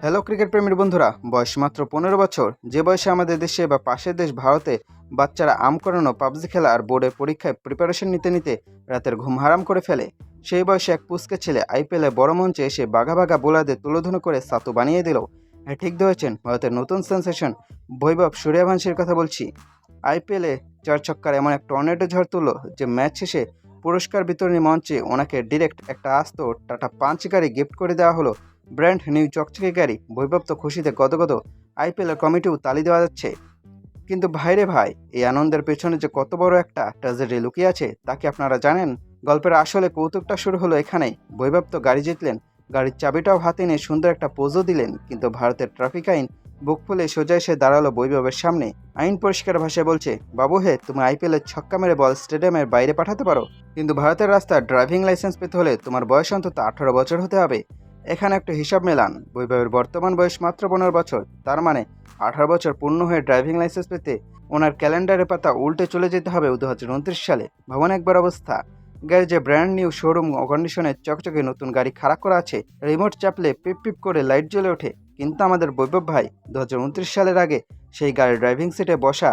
Hello cricket প্রেমীর বন্ধুরা, বয়স মাত্র 15 বছর, যে বয়সে আমাদের দেশে বা পাশের দেশ ভারতে বাচ্চারা আম করানো, পাবজি খেলা আর বোর্ডের পরীক্ষায় প্রিপারেশন নিতে নিতে রাতের ঘুম হারাম করে ফেলে। সেই বয়সে এক পুচকে ছেলে আইপিএলে বড় মঞ্চে এসে বাঘা বাঘা বোলারদের তুলোধুনো করে সাতু বানিয়ে দিল। হ্যাঁ, ঠিক ধরেছেন, ভারতের নতুন সেন্সেশন বৈভব সূর্যবংশীর কথা বলছি। আইপিএলে 4 ছক্কার এমন এক টর্নেডো ঝড় তুলল যে ম্যাচ শেষে পুরস্কার বিতরণী মঞ্চে ওনাকে ডিরেক্ট একটা আস্ত টাটা পাঁচ গাড়ি গিফট করে দেওয়া হলো। ব্র্যান্ড নিউ চকচকে গাড়ি। বৈভব তো খুশিতে গদগদ। আইপিএলের কমিটিও তালি দেওয়া যাচ্ছে। কিন্তু ভাইরে ভাই, এই আনন্দের পেছনে যে কত বড় একটা ট্র্যাজেডি লুকিয়ে আছে তা কি আপনারা জানেন? গল্পের আসলে কৌতুকটা শুরু হলো এখানেই। বৈভব তো গাড়ি জিতলেন, গাড়ির চাবিটাও হাতে নিয়ে সুন্দর একটা পোজও দিলেন, কিন্তু ভারতের ট্রাফিক আইন বুক ফুলে সোজা এসে দাঁড়ালো বৈভবের সামনে। আইন পরিষ্কার ভাষায় বলছে, বাবু হে, তুমি আইপিএলের ছক্কা মেরে বল স্টেডিয়ামের বাইরে পাঠাতে পারো, কিন্তু ভারতের রাস্তায় ড্রাইভিং লাইসেন্স পেতে হলে তোমার বয়স অন্তত 18 বছর হতে হবে। এখানে একটা হিসাব মেলান, বৈভবের বর্তমান বয়স মাত্র 15 বছর, তার মানে 18 বছর পূর্ণ হয়ে ড্রাইভিং লাইসেন্স পেতে ওনার ক্যালেন্ডারের পাতা উল্টে চলে যেতে হবে 2029 সালে। ভাবুন একবার অবস্থা। গ্যারেজে ব্র্যান্ড নিউ শোরুম কন্ডিশনের চকচকে নতুন গাড়ি খাড়া করা আছে, রিমোট চাপলে পিপ পিপ করে লাইট জ্বলে ওঠে, কিন্তু আমাদের বৈভব ভাই 2029 সালের আগে সেই গাড়ির ড্রাইভিং সিটে বসা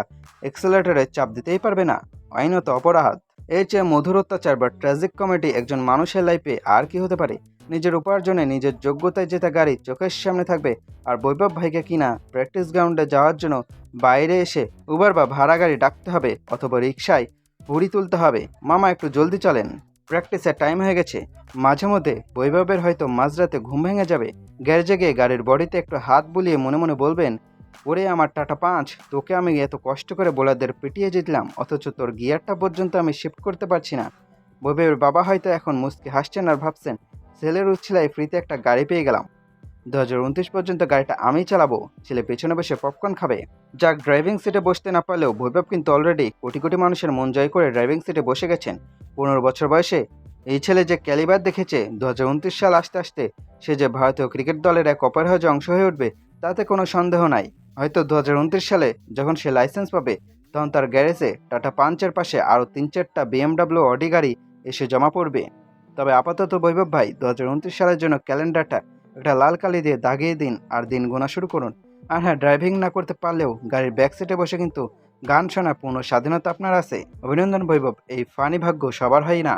এক্সেলেটরে চাপ দিতেই পারবে না। আইনত অপরাধ। এর চেয়ে মধুর অত্যাচার বা ট্র্যাজিক কমেডি একজন মানুষের লাইফে আর কি হতে পারে? নিজের উপার্জনে নিজের যোগ্যতায় জেতা গাড়ি চোখের সামনে থাকবে, আর বৈভব ভাইকে কিনা প্র্যাকটিস গ্রাউন্ডে যাওয়ার জন্য বাইরে এসে উবার বা ভাড়া গাড়ি ডাকতে হবে, অথবা রিক্সায় হুড়ি তুলতে হবে। মামা একটু জলদি চলেন, প্র্যাকটিসের টাইম হয়ে গেছে। মাঝে মধ্যে বৈভবের হয়তো মাঝরাতে ঘুম ভেঙে যাবে। গ্যারেজে গিয়ে গাড়ির বডিতে একটু হাত বুলিয়ে মনে মনে বলবেন, ওরে আমার টাটা পাঁচ, তোকে আমি এত কষ্ট করে বোলারদের পিটিয়ে জিতলাম, অথচ তোর গিয়ারটা পর্যন্ত আমি শিফট করতে পারছি না। বৈভবের বাবা হয়তো এখন মুচকি হাসছেন আর ভাবছেন, ছেলের উচ্ছিলায় ফ্রিতে একটা গাড়ি পেয়ে গেলাম, 2029 পর্যন্ত গাড়িটা আমি চালাবো, ছেলে পেছনে বসে পপকর্ন খাবে। যাক, ড্রাইভিং সিটে বসতে না পারলেও বৈভব কিন্তু অলরেডি কোটি কোটি মানুষের মন জয় করে ড্রাইভিং সিটে বসে গেছেন। 15 বছর বয়সে এই ছেলে যে ক্যালিবার দেখেছে, 2029 সাল আসতে আসতে সে যে ভারতীয় ক্রিকেট দলের এক অপরিহার্য অংশ হয়ে উঠবে তাতে কোনো সন্দেহ নাই। হয়তো 2029 সালে যখন সে লাইসেন্স পাবে, তখন তার গ্যারেজে টাটা পাঞ্চের পাশে আরও 3-4টা বিএমডাব্লিউ অডি গাড়ি এসে জমা পড়বে। তবে আপাতত বৈভব ভাই 2029 সালের জন্য ক্যালেন্ডারটা একটা লাল কালি দিয়ে দাগিয়ে দিন আর দিন গোনা শুরু করুন। আর হ্যাঁ, ড্রাইভিং না করতে পারলেও গাড়ির ব্যাক সিটে বসে কিন্তু গান শোনার পূর্ণ স্বাধীনতা আপনার আছে। অভিনন্দন বৈভব, এই ফানি ভাগ্য সবার হয় না।